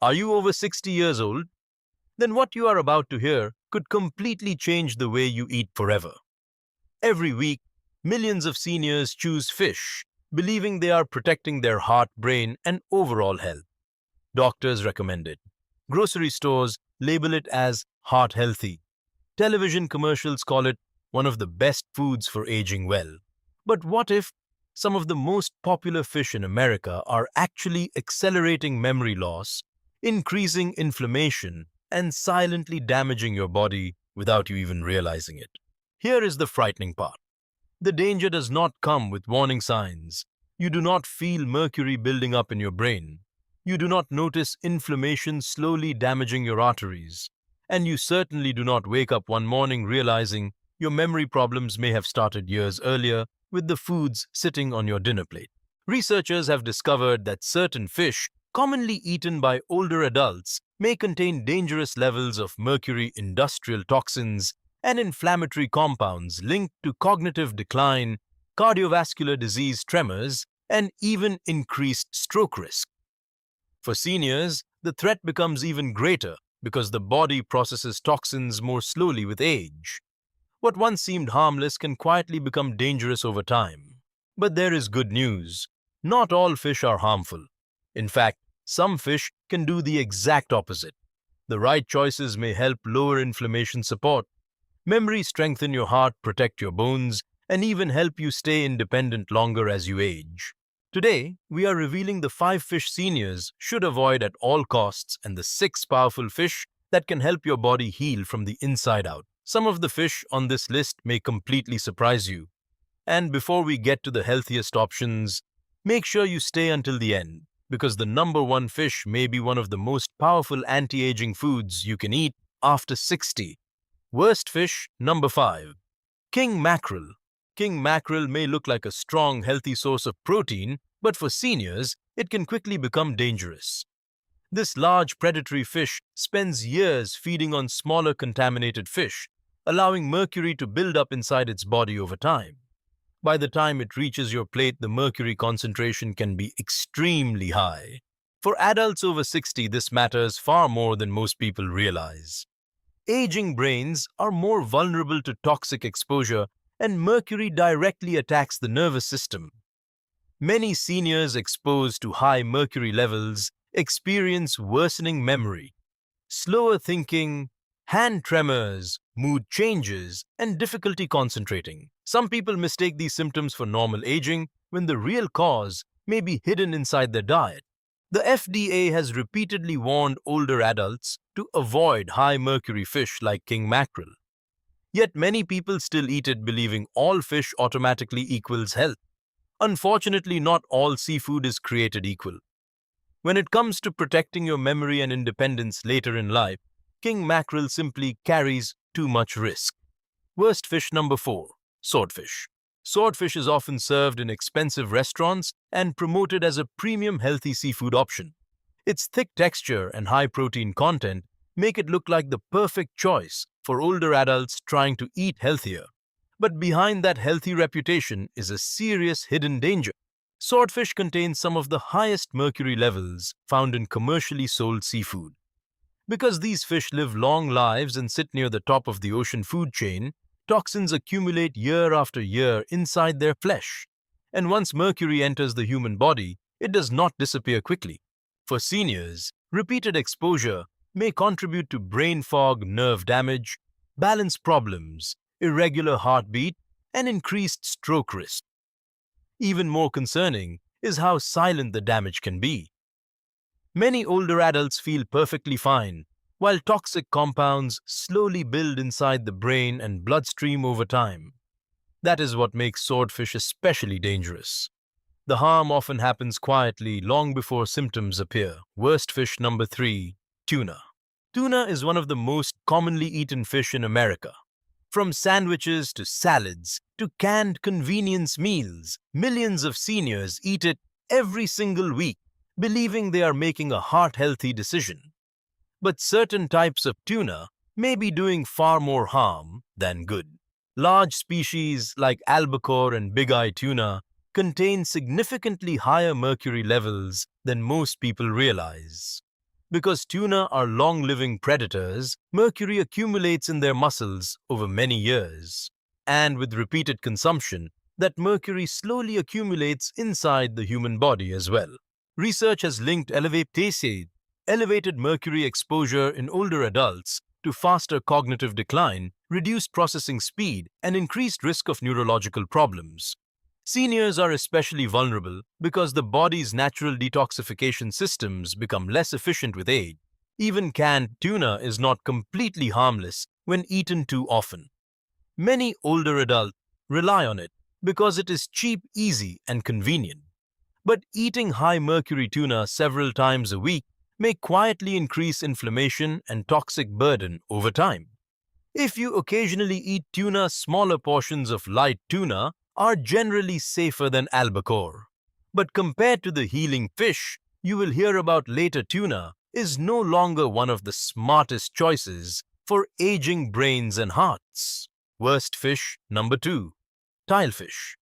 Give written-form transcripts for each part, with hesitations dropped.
Are you over 60 years old? Then what you are about to hear could completely change the way you eat forever. Every week, millions of seniors choose fish, believing they are protecting their heart, brain, and overall health. Doctors recommend it. Grocery stores label it as heart healthy. Television commercials call it one of the best foods for aging well. But what if some of the most popular fish in America are actually accelerating memory loss, increasing inflammation, and silently damaging your body without you even realizing it? Here is the frightening part. The danger does not come with warning signs. You do not feel mercury building up in your brain. You do not notice inflammation slowly damaging your arteries. And you certainly do not wake up one morning realizing your memory problems may have started years earlier with the foods sitting on your dinner plate. Researchers have discovered that certain fish, commonly eaten by older adults, may contain dangerous levels of mercury, industrial toxins, and inflammatory compounds linked to cognitive decline, cardiovascular disease, tremors, and even increased stroke risk. For seniors, the threat becomes even greater because the body processes toxins more slowly with age. What once seemed harmless can quietly become dangerous over time. But there is good news. Not all fish are harmful. In fact, some fish can do the exact opposite. The right choices may help lower inflammation, support memory, strengthen your heart, protect your bones, and even help you stay independent longer as you age. Today, we are revealing the 5 fish seniors should avoid at all costs and the 6 powerful fish that can help your body heal from the inside out. Some of the fish on this list may completely surprise you. And before we get to the healthiest options, make sure you stay until the end, because the number 1 fish may be one of the most powerful anti-aging foods you can eat after 60. Worst fish, number 5. King mackerel. King mackerel may look like a strong, healthy source of protein, but for seniors, it can quickly become dangerous. This large predatory fish spends years feeding on smaller contaminated fish, allowing mercury to build up inside its body over time. By the time it reaches your plate, the mercury concentration can be extremely high. For adults over 60, this matters far more than most people realize. Aging brains are more vulnerable to toxic exposure, and mercury directly attacks the nervous system. Many seniors exposed to high mercury levels experience worsening memory, slower thinking, hand tremors, mood changes, and difficulty concentrating. Some people mistake these symptoms for normal aging when the real cause may be hidden inside their diet. The FDA has repeatedly warned older adults to avoid high mercury fish like king mackerel. Yet many people still eat it, believing all fish automatically equals health. Unfortunately, not all seafood is created equal. When it comes to protecting your memory and independence later in life, king mackerel simply carries too much risk. Worst fish, number 4. Swordfish. Swordfish is often served in expensive restaurants and promoted as a premium healthy seafood option. Its thick texture and high protein content make it look like the perfect choice for older adults trying to eat healthier. But behind that healthy reputation is a serious hidden danger. Swordfish contains some of the highest mercury levels found in commercially sold seafood. Because these fish live long lives and sit near the top of the ocean food chain, toxins accumulate year after year inside their flesh. And once mercury enters the human body, it does not disappear quickly. For seniors, repeated exposure may contribute to brain fog, nerve damage, balance problems, irregular heartbeat, and increased stroke risk. Even more concerning is how silent the damage can be. Many older adults feel perfectly fine, while toxic compounds slowly build inside the brain and bloodstream over time. That is what makes swordfish especially dangerous. The harm often happens quietly long before symptoms appear. Worst fish, number 3. Tuna. Tuna is one of the most commonly eaten fish in America. From sandwiches to salads to canned convenience meals, millions of seniors eat it every single week, believing they are making a heart-healthy decision. But certain types of tuna may be doing far more harm than good. Large species like albacore and big-eye tuna contain significantly higher mercury levels than most people realize. Because tuna are long-living predators, mercury accumulates in their muscles over many years. And with repeated consumption, that mercury slowly accumulates inside the human body as well. Research has linked elevated mercury exposure in older adults to faster cognitive decline, reduced processing speed, and increased risk of neurological problems. Seniors are especially vulnerable because the body's natural detoxification systems become less efficient with age. Even canned tuna is not completely harmless when eaten too often. Many older adults rely on it because it is cheap, easy, and convenient. But eating high mercury tuna several times a week may quietly increase inflammation and toxic burden over time. If you occasionally eat tuna, smaller portions of light tuna are generally safer than albacore. But compared to the healing fish you will hear about later, tuna is no longer one of the smartest choices for aging brains and hearts. Worst fish number 2. Tilefish.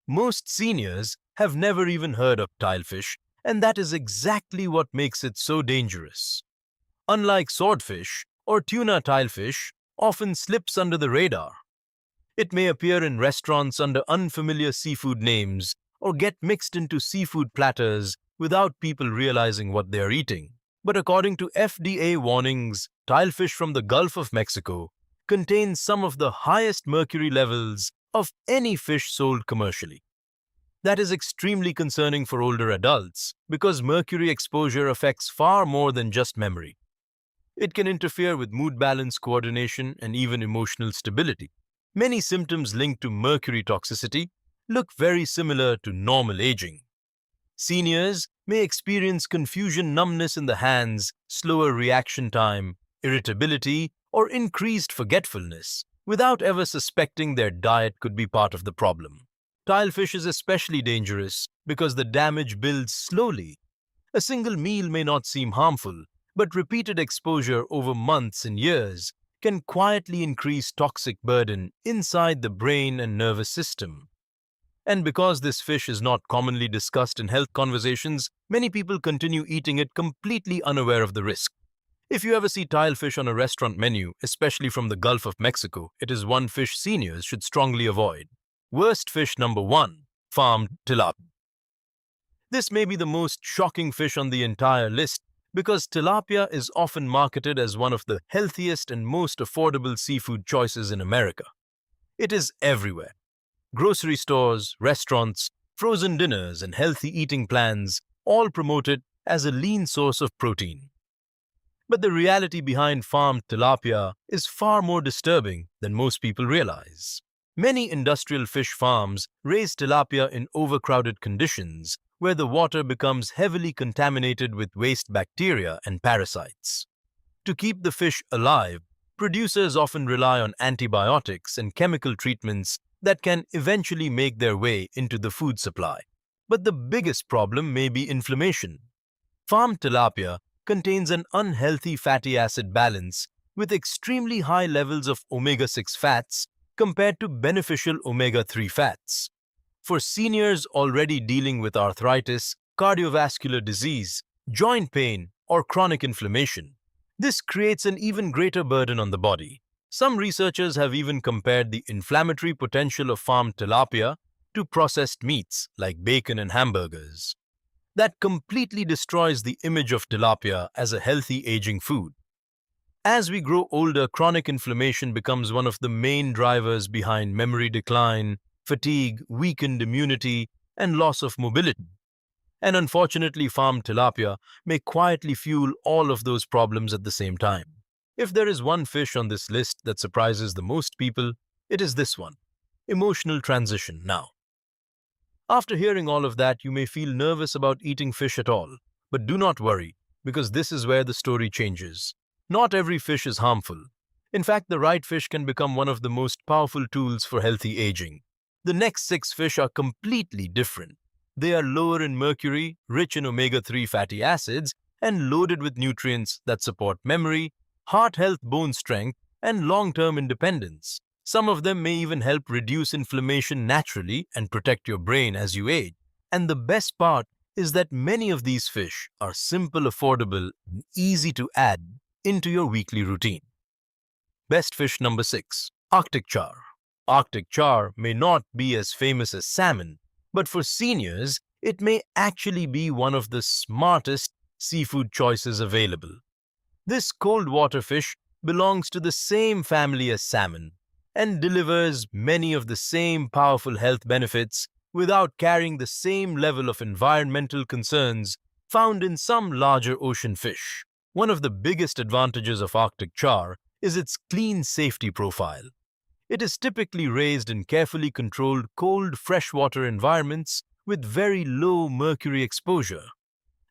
Most seniors have never even heard of tilefish, and that is exactly what makes it so dangerous. Unlike swordfish or tuna, tilefish often slips under the radar. It may appear in restaurants under unfamiliar seafood names or get mixed into seafood platters without people realizing what they are eating. But according to FDA warnings, tilefish from the Gulf of Mexico contains some of the highest mercury levels of any fish sold commercially. That is extremely concerning for older adults because mercury exposure affects far more than just memory. It can interfere with mood balance, coordination, and even emotional stability. Many symptoms linked to mercury toxicity look very similar to normal aging. Seniors may experience confusion, numbness in the hands, slower reaction time, irritability, or increased forgetfulness without ever suspecting their diet could be part of the problem. Tilefish is especially dangerous because the damage builds slowly. A single meal may not seem harmful, but repeated exposure over months and years can quietly increase toxic burden inside the brain and nervous system. And because this fish is not commonly discussed in health conversations, many people continue eating it completely unaware of the risk. If you ever see tilefish on a restaurant menu, especially from the Gulf of Mexico, it is one fish seniors should strongly avoid. Worst fish number 1. Farmed tilapia. This may be the most shocking fish on the entire list because tilapia is often marketed as one of the healthiest and most affordable seafood choices in America. It is everywhere. Grocery stores, restaurants, frozen dinners, and healthy eating plans all promote it as a lean source of protein. But the reality behind farmed tilapia is far more disturbing than most people realize. Many industrial fish farms raise tilapia in overcrowded conditions where the water becomes heavily contaminated with waste bacteria and parasites. To keep the fish alive, producers often rely on antibiotics and chemical treatments that can eventually make their way into the food supply. But the biggest problem may be inflammation. Farmed tilapia contains an unhealthy fatty acid balance with extremely high levels of omega-6 fats compared to beneficial omega-3 fats. For seniors already dealing with arthritis, cardiovascular disease, joint pain, or chronic inflammation, this creates an even greater burden on the body. Some researchers have even compared the inflammatory potential of farmed tilapia to processed meats like bacon and hamburgers. That completely destroys the image of tilapia as a healthy aging food. As we grow older, chronic inflammation becomes one of the main drivers behind memory decline, fatigue, weakened immunity, and loss of mobility. And unfortunately, farmed tilapia may quietly fuel all of those problems at the same time. If there is one fish on this list that surprises the most people, it is this one. Emotional transition now. After hearing all of that, you may feel nervous about eating fish at all. But do not worry, because this is where the story changes. Not every fish is harmful. In fact, the right fish can become one of the most powerful tools for healthy aging. The next 6 fish are completely different. They are lower in mercury, rich in omega-3 fatty acids, and loaded with nutrients that support memory, heart health, bone strength, and long-term independence. Some of them may even help reduce inflammation naturally and protect your brain as you age. And the best part is that many of these fish are simple, affordable, and easy to add into your weekly routine. Best fish number 6. Arctic char. Arctic char may not be as famous as salmon, but for seniors, it may actually be one of the smartest seafood choices available. This cold water fish belongs to the same family as salmon and delivers many of the same powerful health benefits without carrying the same level of environmental concerns found in some larger ocean fish. One of the biggest advantages of Arctic char is its clean safety profile. It is typically raised in carefully controlled cold freshwater environments with very low mercury exposure.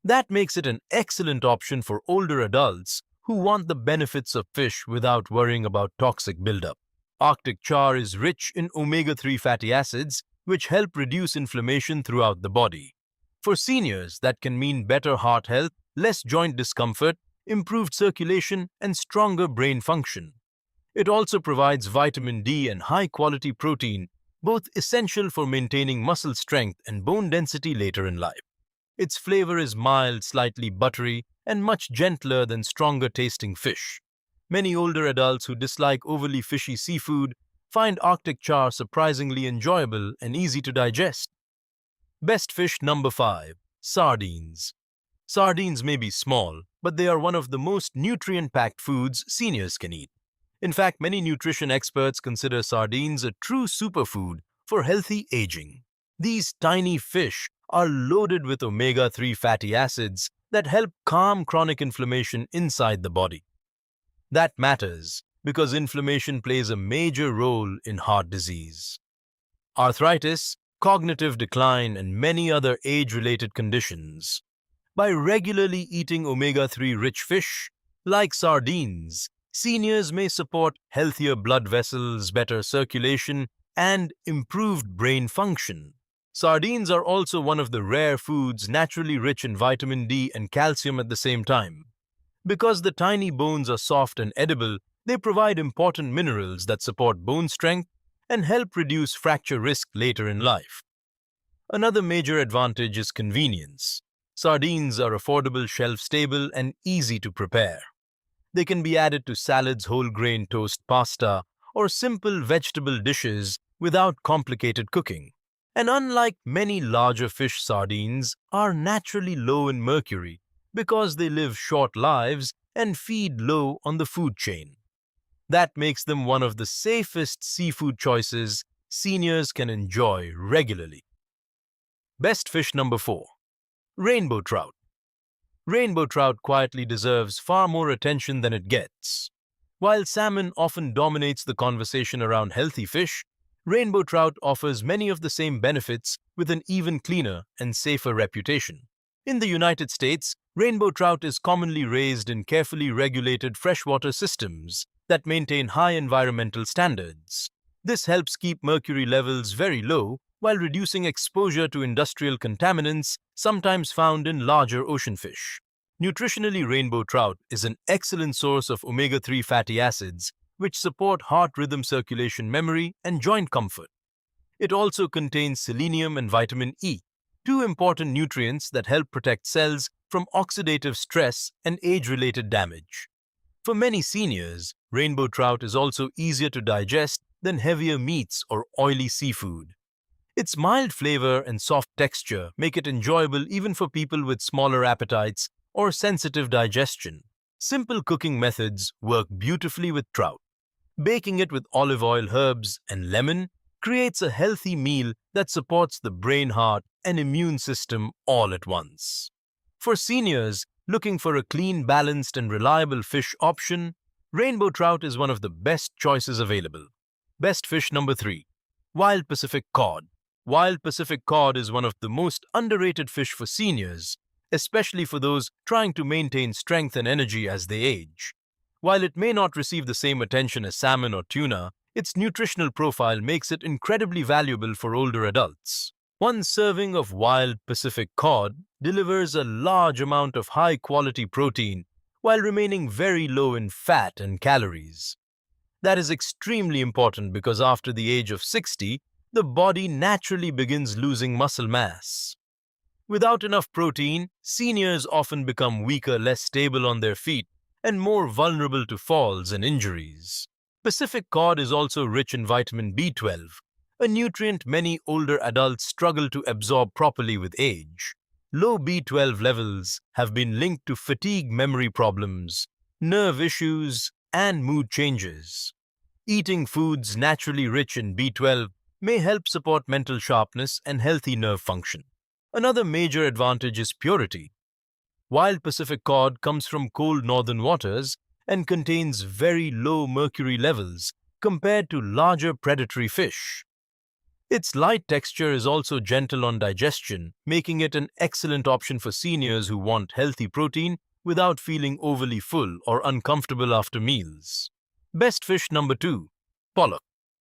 That makes it an excellent option for older adults who want the benefits of fish without worrying about toxic buildup. Arctic char is rich in omega-3 fatty acids, which help reduce inflammation throughout the body. For seniors, that can mean better heart health, less joint discomfort, improved circulation, and stronger brain function. It also provides vitamin D and high-quality protein, both essential for maintaining muscle strength and bone density later in life. Its flavor is mild, slightly buttery, and much gentler than stronger-tasting fish. Many older adults who dislike overly fishy seafood find Arctic char surprisingly enjoyable and easy to digest. Best fish number 5. Sardines. Sardines may be small, but they are one of the most nutrient-packed foods seniors can eat. In fact, many nutrition experts consider sardines a true superfood for healthy aging. These tiny fish are loaded with omega-3 fatty acids that help calm chronic inflammation inside the body. That matters because inflammation plays a major role in heart disease, arthritis, cognitive decline, and many other age-related conditions. By regularly eating omega-3 rich fish, like sardines, seniors may support healthier blood vessels, better circulation, and improved brain function. Sardines are also one of the rare foods naturally rich in vitamin D and calcium at the same time. Because the tiny bones are soft and edible, they provide important minerals that support bone strength and help reduce fracture risk later in life. Another major advantage is convenience. Sardines are affordable, shelf-stable, and easy to prepare. They can be added to salads, whole grain toast, pasta, or simple vegetable dishes without complicated cooking. And unlike many larger fish, sardines are naturally low in mercury because they live short lives and feed low on the food chain. That makes them one of the safest seafood choices seniors can enjoy regularly. Best fish number 4. Rainbow trout. Rainbow trout quietly deserves far more attention than it gets. While salmon often dominates the conversation around healthy fish, rainbow trout offers many of the same benefits with an even cleaner and safer reputation. In the United States, rainbow trout is commonly raised in carefully regulated freshwater systems that maintain high environmental standards. This helps keep mercury levels very low while reducing exposure to industrial contaminants sometimes found in larger ocean fish. Nutritionally, rainbow trout is an excellent source of omega-3 fatty acids, which support heart rhythm, circulation, memory, and joint comfort. It also contains selenium and vitamin E, two important nutrients that help protect cells from oxidative stress and age-related damage. For many seniors, rainbow trout is also easier to digest than heavier meats or oily seafood. Its mild flavor and soft texture make it enjoyable even for people with smaller appetites or sensitive digestion. Simple cooking methods work beautifully with trout. Baking it with olive oil, herbs, and lemon creates a healthy meal that supports the brain, heart, and immune system all at once. For seniors looking for a clean, balanced, and reliable fish option, rainbow trout is one of the best choices available. Best fish number 3. Wild Pacific cod. Wild Pacific cod is one of the most underrated fish for seniors, especially for those trying to maintain strength and energy as they age. While it may not receive the same attention as salmon or tuna, its nutritional profile makes it incredibly valuable for older adults. One serving of wild Pacific cod delivers a large amount of high-quality protein while remaining very low in fat and calories. That is extremely important because after the age of 60, the body naturally begins losing muscle mass. Without enough protein, seniors often become weaker, less stable on their feet, and more vulnerable to falls and injuries. Pacific cod is also rich in vitamin B12, a nutrient many older adults struggle to absorb properly with age. Low B12 levels have been linked to fatigue, memory problems, nerve issues, and mood changes. Eating foods naturally rich in B12 may help support mental sharpness and healthy nerve function. Another major advantage is purity. Wild Pacific cod comes from cold northern waters and contains very low mercury levels compared to larger predatory fish. Its light texture is also gentle on digestion, making it an excellent option for seniors who want healthy protein without feeling overly full or uncomfortable after meals. Best fish number 2. Pollock.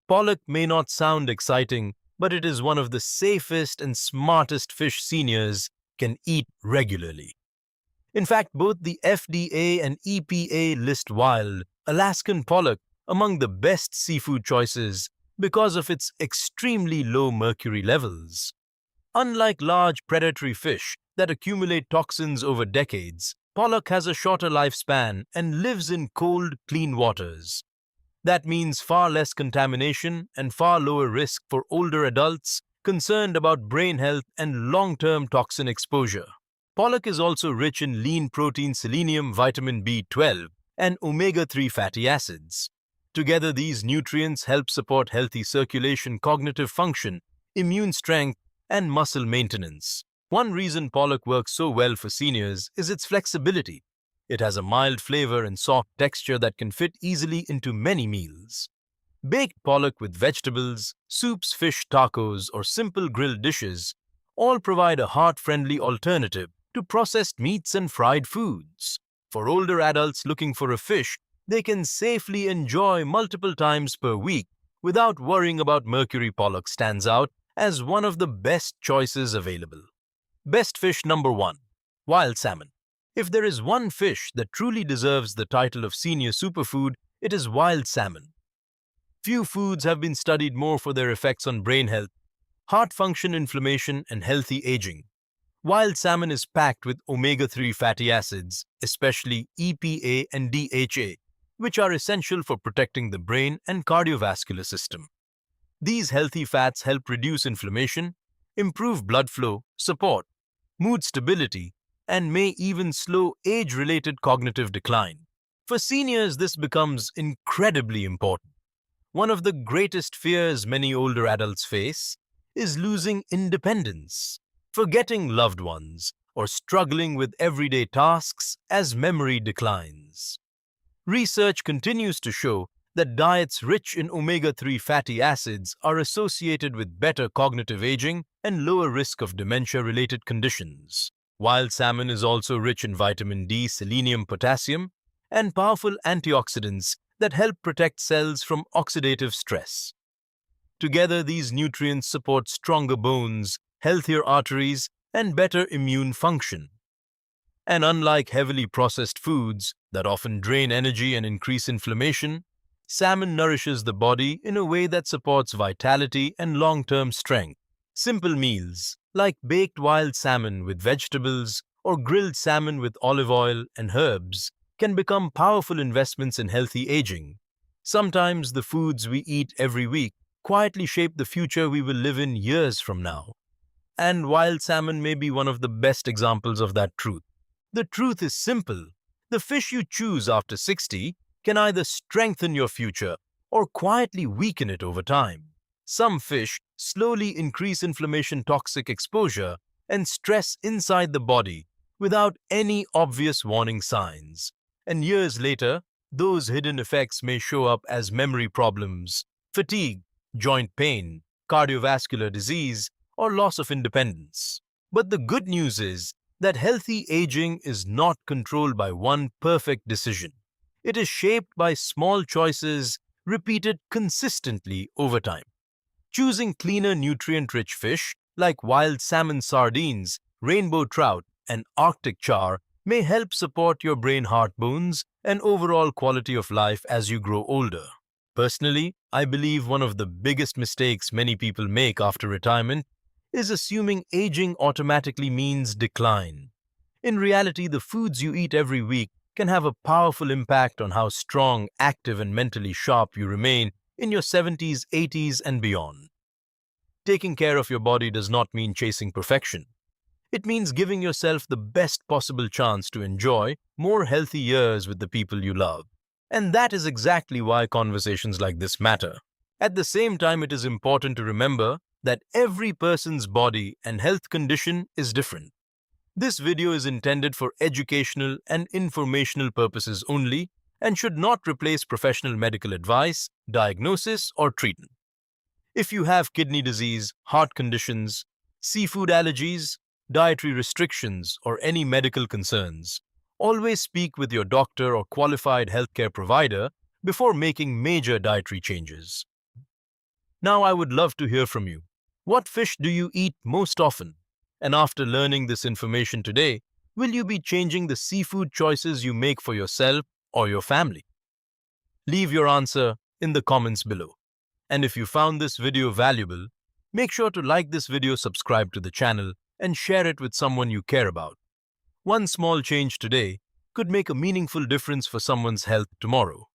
Pollock may not sound exciting, but it is one of the safest and smartest fish seniors can eat regularly. In fact, both the FDA and EPA list wild Alaskan pollock among the best seafood choices because of its extremely low mercury levels. Unlike large predatory fish that accumulate toxins over decades, pollock has a shorter lifespan and lives in cold, clean waters. That means far less contamination and far lower risk for older adults concerned about brain health and long-term toxin exposure. Pollock is also rich in lean protein, selenium, vitamin B12, and omega-3 fatty acids. Together, these nutrients help support healthy circulation, cognitive function, immune strength, and muscle maintenance. One reason pollock works so well for seniors is its flexibility. It has a mild flavor and soft texture that can fit easily into many meals. Baked pollock with vegetables, soups, fish tacos, or simple grilled dishes all provide a heart-friendly alternative to processed meats and fried foods. For older adults looking for a fish they can safely enjoy multiple times per week without worrying about mercury, pollock stands out as one of the best choices available. Best fish number 1. Wild salmon. If there is one fish that truly deserves the title of senior superfood, it is wild salmon. Few foods have been studied more for their effects on brain health, heart function, inflammation, and healthy aging. Wild salmon is packed with omega-3 fatty acids, especially EPA and DHA, which are essential for protecting the brain and cardiovascular system. These healthy fats help reduce inflammation, improve blood flow, support mood stability, and may even slow age-related cognitive decline. For seniors, this becomes incredibly important. One of the greatest fears many older adults face is losing independence, forgetting loved ones, or struggling with everyday tasks as memory declines. Research continues to show that diets rich in omega-3 fatty acids are associated with better cognitive aging and lower risk of dementia-related conditions. Wild salmon is also rich in vitamin D, selenium, potassium, and powerful antioxidants that help protect cells from oxidative stress. Together, these nutrients support stronger bones, healthier arteries, and better immune function. And unlike heavily processed foods that often drain energy and increase inflammation, salmon nourishes the body in a way that supports vitality and long-term strength. Simple meals, like baked wild salmon with vegetables or grilled salmon with olive oil and herbs, can become powerful investments in healthy aging. Sometimes the foods we eat every week quietly shape the future we will live in years from now. And wild salmon may be one of the best examples of that truth. The truth is simple. The fish you choose after 60 can either strengthen your future or quietly weaken it over time. Some fish slowly increase inflammation, toxic exposure, and stress inside the body without any obvious warning signs. And years later, those hidden effects may show up as memory problems, fatigue, joint pain, cardiovascular disease, or loss of independence. But the good news is that healthy aging is not controlled by one perfect decision. It is shaped by small choices repeated consistently over time. Choosing cleaner, nutrient-rich fish like wild salmon, sardines, rainbow trout, and Arctic char may help support your brain, heart, bones, and overall quality of life as you grow older. Personally, I believe one of the biggest mistakes many people make after retirement is assuming aging automatically means decline. In reality, the foods you eat every week can have a powerful impact on how strong, active, and mentally sharp you remain in your 70s, 80s, and beyond. Taking care of your body does not mean chasing perfection. It means giving yourself the best possible chance to enjoy more healthy years with the people you love. And that is exactly why conversations like this matter. At the same time, it is important to remember that every person's body and health condition is different. This video is intended for educational and informational purposes only and should not replace professional medical advice, diagnosis, or treatment. If you have kidney disease, heart conditions, seafood allergies, dietary restrictions, or any medical concerns, always speak with your doctor or qualified healthcare provider before making major dietary changes. Now, I would love to hear from you. What fish do you eat most often? And after learning this information today, will you be changing the seafood choices you make for yourself or your family? Leave your answer in the comments below. And if you found this video valuable, make sure to like this video, subscribe to the channel, and share it with someone you care about. One small change today could make a meaningful difference for someone's health tomorrow.